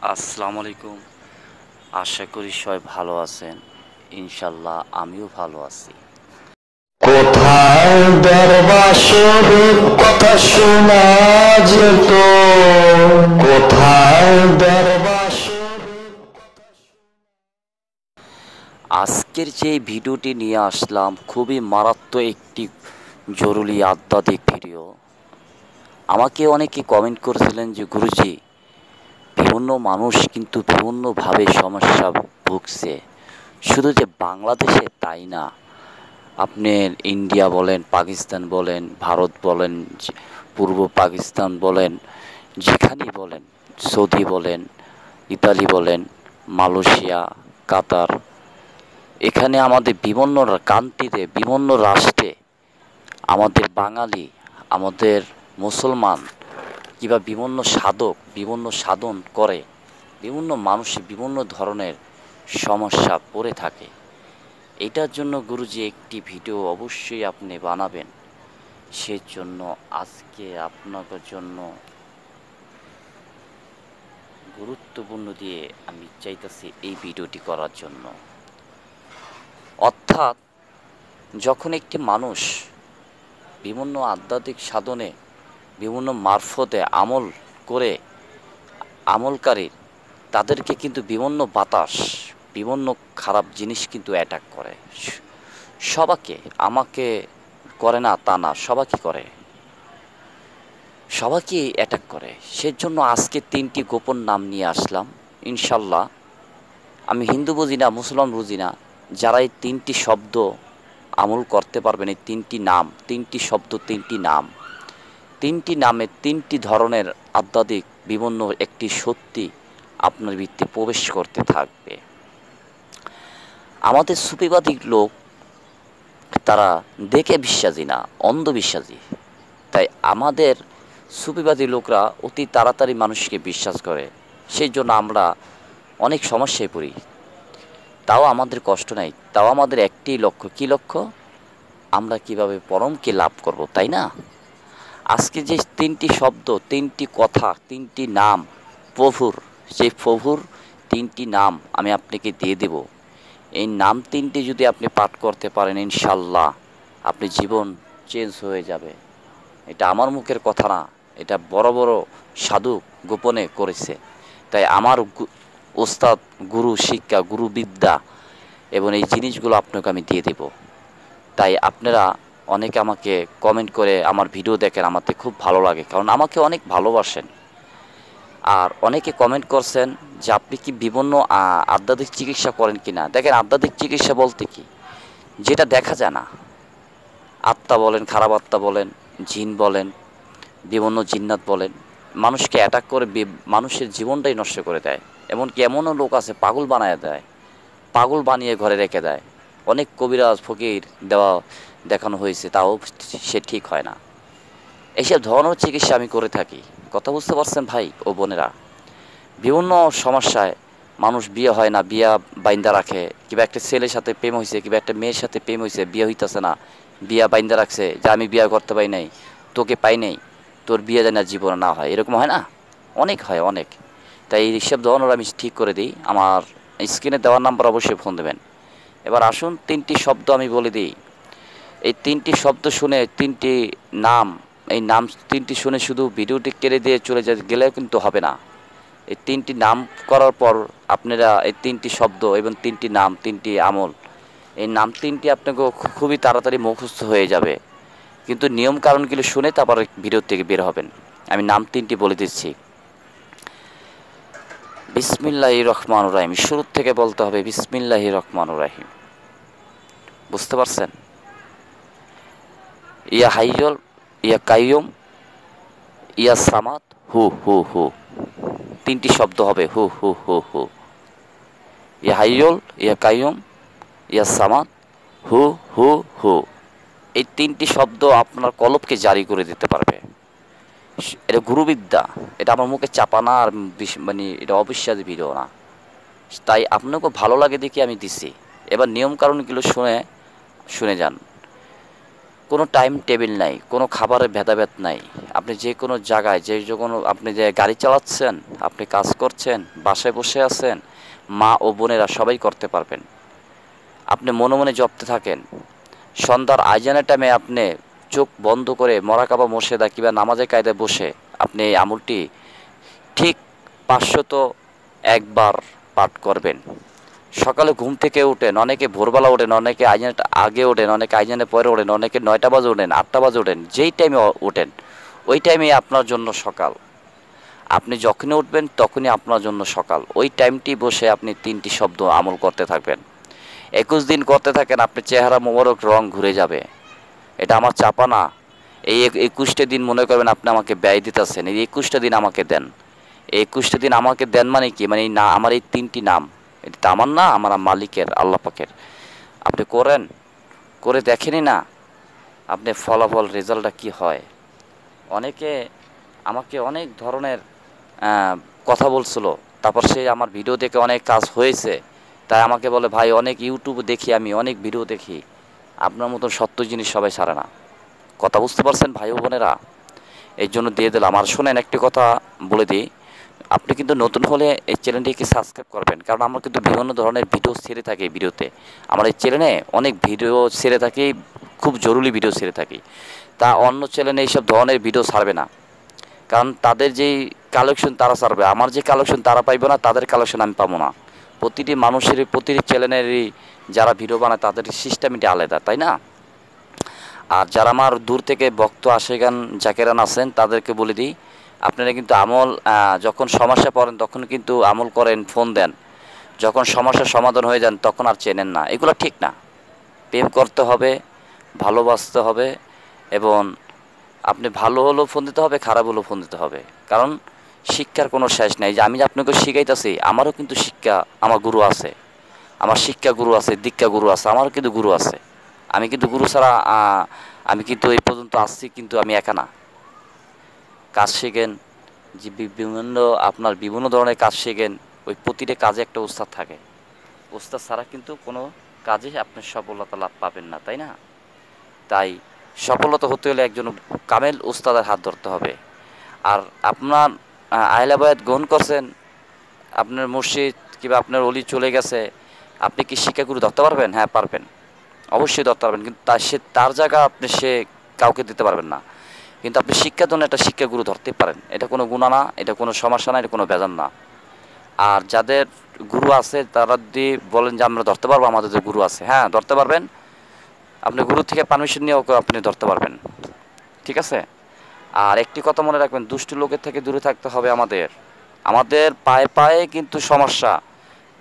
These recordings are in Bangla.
আসসালামু আলাইকুম। আশা করি সবাই ভালো আছেন। ইনশাল্লাহ আমিও ভালো আছি। কোথায় দরবাসরের কথা শোনা যেত? কোথায় দরবাসরের আজকের যে ভিডিওটি নিয়ে আসলাম খুবই মারাত্মক একটি জরুরি আধ্যাত্মিক ভিডিও। আমাকে অনেকে কমেন্ট করেছিলেন যে গুরুজি, বিভিন্ন মানুষ কিন্তু বিভিন্নভাবে সমস্যা ভুগছে। শুধু যে বাংলাদেশে তাই না, আপনি ইন্ডিয়া বলেন, পাকিস্তান বলেন, ভারত বলেন, পূর্ব পাকিস্তান বলেন, যেখানেই বলেন, সৌদি বলেন, ইতালি বলেন, মালয়েশিয়া, কাতার, এখানে আমাদের বিভিন্ন কান্ট্রিতে, বিভিন্ন রাষ্ট্রে আমাদের বাঙালি, আমাদের মুসলমান কিংবা বিভিন্ন সাধক বিভিন্ন সাধন করে বিভিন্ন মানুষ বিভিন্ন ধরনের সমস্যা পড়ে থাকে। এটার জন্য গুরুজি একটি ভিডিও অবশ্যই আপনি বানাবেন। সেজন্য আজকে আপনাদের জন্য গুরুত্বপূর্ণ দিয়ে আমি চাইতেছি এই ভিডিওটি করার জন্য। অর্থাৎ যখন একটি মানুষ বিভিন্ন আধ্যাত্মিক সাধনে বিভিন্ন মারফতে আমল করে আমলকারী তাদেরকে কিন্তু বিভিন্ন বাতাস বিভিন্ন খারাপ জিনিস কিন্তু অ্যাটাক করে। সবাইকে, আমাকে করে না তা না, সবাইকে করে, সবাইকেই অ্যাটাক করে। সেজন্য আজকে ৩টি গোপন নাম নিয়ে আসলাম। ইনশাল্লাহ আমি হিন্দু বুঝি না, মুসলমান বুঝি না, যারা এই ৩টি শব্দ আমল করতে পারবেন, এই ৩টি নাম, ৩টি শব্দ, ৩টি নাম, ৩টি নামে ৩টি ধরনের আধ্যাত্মিক বিভিন্ন একটি সত্যি আপনার ভিত্তি প্রবেশ করতে থাকবে। আমাদের সুফিবাদী লোক তারা দেখে বিশ্বাসী না, অন্ধবিশ্বাসী। তাই আমাদের সুফিবাদী লোকরা অতি তাড়াতাড়ি মানুষকে বিশ্বাস করে। সেই জন্য আমরা অনেক সমস্যায় পড়ি। তাও আমাদের কষ্ট নাই, তাও আমাদের একটি লক্ষ্য। কী লক্ষ্য? আমরা কিভাবে পরমকে লাভ করব, তাই না? আজকে যে ৩টি শব্দ, ৩টি কথা, ৩টি নাম প্রভুর, সেই প্রভুর ৩টি নাম আমি আপনাকে দিয়ে দেব। এই নাম ৩টি যদি আপনি পাঠ করতে পারেন, ইনশাল্লাহ আপনি জীবন চেঞ্জ হয়ে যাবে। এটা আমার মুখের কথা না, এটা বড় বড় সাধু গোপনে করেছে। তাই আমার ওস্তাদ, গুরু শিক্ষা, গুরু বিদ্যা এবং এই জিনিসগুলো আপনাকে আমি দিয়ে দেব। তাই আপনারা অনেকে আমাকে কমেন্ট করে আমার ভিডিও দেখেন, আমাকে খুব ভালো লাগে, কারণ আমাকে অনেক ভালোবাসেন। আর অনেকে কমেন্ট করছেন যে আপনি কি বিভিন্ন আধ্যাত্মিক চিকিৎসা করেন কি না। দেখেন, আধ্যাত্মিক চিকিৎসা বলতে কি, যেটা দেখা যায় না, আত্মা বলেন, খারাপ আত্মা বলেন, জিন বলেন, বিভিন্ন জিন্নাত বলেন, মানুষকে অ্যাটাক করে মানুষের জীবনটাই নষ্ট করে দেয়। এমনকি এমনও লোক আছে পাগল বানায় দেয়, পাগল বানিয়ে ঘরে রেখে দেয়। অনেক কবিরাজ ফকির দেখানো হয়েছে, তাও সে ঠিক হয় না। এইসব ধরনের চিকিৎসা আমি করে থাকি। কথা বুঝতে পারছেন ভাই ও বোনেরা? বিভিন্ন সমস্যায় মানুষ বিয়ে হয় না, বিয়া বাইন্দা রাখে, কিংবা একটা ছেলের সাথে প্রেম হয়েছে, কিংবা একটা মেয়ের সাথে প্রেম হয়েছে, বিয়ে হইতেছে না, বিয়া বাইন্দা রাখছে যে আমি বিয়ে করতে পারি নাই, তোকে পাই নাই, তোর বিয়ে যেন জীবনে না হয়। এরকম হয় না? অনেক হয়, অনেক। তাই এইসব ধরনের আমি ঠিক করে দিই। আমার স্ক্রিনে দেওয়ার নাম্বার অবশ্যই ফোন দেবেন। এবার আসুন ৩টি শব্দ আমি বলে দিই। এই ৩টি শব্দ শুনে, ৩টি নাম, এই নাম ৩টি শুনে শুধু ভিডিওটি কেড়ে দিয়ে চলে গেলেও কিন্তু হবে না। এই ৩টি নাম করার পর আপনারা এই ৩টি শব্দ এবং ৩টি নাম, ৩টি আমল, এই নাম ৩টি আপনাকে খুবই তাড়াতাড়ি মুখস্থ হয়ে যাবে। কিন্তু নিয়ম কানুনগুলো শুনে তারপর ভিডিও থেকে বের হবেন। আমি নাম ৩টি বলে দিচ্ছি। বিসমিল্লাহির রহমানুর রাহিম। শুরু থেকে বলতে হবে বিসমিল্লাহির রহমানুর রাহিম। বুঝতে পারছেন? ইয়া হাইয়ুল, ইয়া কাইয়ুম, ইয়া সামাদ, হু হু হু। ৩টি শব্দ হবে, হু হু হু হু। ইয়া হাইয়ুল, ইয়া কাইয়ুম, ইয়া সামাদ, হু হু হু। এই ৩টি শব্দ আপনার কলবকে জারি করে দিতে পারবে। এটা গুরুবিদ্যা। এটা আমার মুখে চাপা না, আর মানে এটা অবিশ্বাসী ভিডিও না। তাই আপনাকে ভালো লাগে দেখে আমি দিছি। এবার নিয়ম কানুনগুলো শুনে যান। কোনো টাইম টেবিল নাই, কোনো খাবারের ভেদাভেদ নাই। আপনি যে কোনো জায়গায় কোনো আপনি যে গাড়ি চালাচ্ছেন, আপনি কাজ করছেন, বাসায় বসে আছেন, মা ও বোনেরা সবাই করতে পারবেন। আপনি মনে মনে জপতে থাকেন। সন্ধ্যার আজানের টাইমে আপনি চোখ বন্ধ করে মরাকাবা মোর্শেদা কিংবা নামাজের কায়দায় বসে আপনি এই আমলটি ঠিক 501 বার পাঠ করবেন। সকালে ঘুম থেকে ওঠেন, অনেকে ভোরবেলা ওঠেন, অনেকে আইজানের আগে ওঠেন, অনেকে আইজানের পরে ওঠেন, অনেকে 9টা বাজে ওঠেন, 8টা বাজে ওঠেন। যেই টাইমে ওঠেন ওই টাইমেই আপনার জন্য সকাল। আপনি যখনই উঠবেন তখনই আপনার জন্য সকাল। ওই টাইমটি বসে আপনি 3টি শব্দ আমল করতে থাকবেন। 21 দিন করতে থাকেন, আপনার চেহারা মোবারক রং ঘুরে যাবে। এটা আমার চাপা না। এই 21টা দিন মনে করবেন আপনি আমাকে ব্যয় দিতেছেন, এই 21টা দিন আমাকে দেন। এই 21টা দিন আমাকে দেন মানে কি, মানে এই না আমার এই 3টি নাম, এটা আমার না, আমার মালিকের, আল্লাহ পাকের। আপনি করেন, করে দেখেনই না আপনি ফলাফল রেজাল্টটা কি হয়। অনেকে আমাকে অনেক ধরনের কথা বলছিল, তারপর সে আমার ভিডিও দেখে অনেক কাজ হয়েছে, তাই আমাকে বলে ভাই অনেক ইউটিউব দেখি, আমি অনেক ভিডিও দেখি, আপনার মতন সত্য জিনিস সবাই ছাড়ে না। কথা বুঝতে পারছেন ভাই ও বোনেরা? এই জন্য দিয়ে দিলাম। আর শোনেন, একটি কথা বলে দিই, আপনি কিন্তু নতুন হলে এই চ্যানেলটিকে সাবস্ক্রাইব করবেন, কারণ আমরা কিন্তু বিভিন্ন ধরনের ভিডিও ছেড়ে থাকি। এই ভিডিওতে আমার এই চ্যানেলে অনেক ভিডিও ছেড়ে থাকি, খুব জরুরি ভিডিও ছেড়ে থাকি। তা অন্য চ্যানেলে এইসব ধরনের ভিডিও ছাড়বে না, কারণ তাদের যেই কালেকশন তারা ছাড়বে, আমার যে কালেকশন তারা পাইবে না, তাদের কালেকশন আমি পাবো না। প্রতিটি মানুষেরই, প্রতিটি চ্যানেলেরই যারা ভিডিও বানায় তাদের সিস্টেমটি আলাদা, তাই না? আর যারা আমার দূর থেকে ভক্ত আশেগান জাকেরান আছেন তাদেরকে বলে দিই, আপনারা কিন্তু আমল যখন সমস্যা পড়েন তখন কিন্তু আমল করেন, ফোন দেন, যখন সমস্যার সমাধান হয়ে যান তখন আর চেনেন না। এগুলো ঠিক না। প্রেম করতে হবে, ভালোবাসতে হবে, এবং আপনি ভালো হলেও ফোন দিতে হবে, খারাপ হলেও ফোন দিতে হবে। কারণ শিক্ষার কোনো শেষ নেই। যে আমি যে আপনাকে শিখাইতেছি, আমারও কিন্তু শিক্ষা, আমার গুরু আছে, আমার শিক্ষা গুরু আছে, দীক্ষা গুরু আছে, আমারও কিন্তু গুরু আছে। আমি কিন্তু গুরু ছাড়া আমি কিন্তু এই পর্যন্ত আসছি, কিন্তু আমি একা না। কাজ শেখেন, যে বিভিন্ন ধরনের কাজ শেখেন, ওই প্রতিটা কাজে একটা উস্তাদ থাকে। উস্তাদ ছাড়া কিন্তু কোনো কাজে আপনি সফলতা লাভ পাবেন না, তাই না? তাই সফলতা হতে হলে একজন কামেল উস্তাদের হাত ধরতে হবে। আর আপনার আহলাবায়াত গ্রহণ করছেন, আপনার মসজিদ কিংবা আপনার অলি চলে গেছে, আপনি কি শিক্ষাগুরু ধরতে পারবেন? হ্যাঁ পারবেন, অবশ্যই ধরতে পারবেন, কিন্তু তার জায়গা আপনি সে কাউকে দিতে পারবেন না। কিন্তু আপনি শিক্ষার জন্য একটা শিক্ষাগুরু ধরতে পারেন, এটা কোনো গুণা না, এটা কোনো সমস্যা না, এটা কোনো বেজান না। আর যাদের গুরু আছে তারা যদি বলেন যে আমরা ধরতে পারবো, আমাদের যে গুরু আছে, হ্যাঁ ধরতে পারবেন। আপনি গুরু থেকে পারমিশন নিয়েও আপনি ধরতে পারবেন, ঠিক আছে? আর একটি কথা মনে রাখবেন, দুষ্ট লোকের থেকে দূরে থাকতে হবে আমাদের। আমাদের পায়ে পায়ে কিন্তু সমস্যা,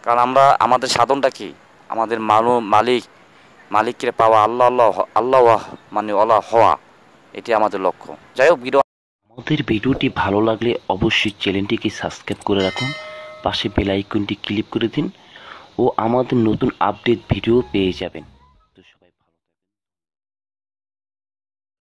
কারণ আমাদের সাধনটা কি, আমাদের মালিককে পাওয়া, আল্লাহ আল্লাহ আল্লাহ মানে আল্লাহ হওয়া, এটি আমাদের লক্ষ্য। যাই হোক, আমাদের ভিডিওটি ভালো লাগলে অবশ্যই চ্যানেলটিকে সাবস্ক্রাইব করে রাখুন, পাশে বেল আইকনটি ক্লিক করে দিন ও আমাদের নতুন আপডেট ভিডিও পেয়ে যাবেন।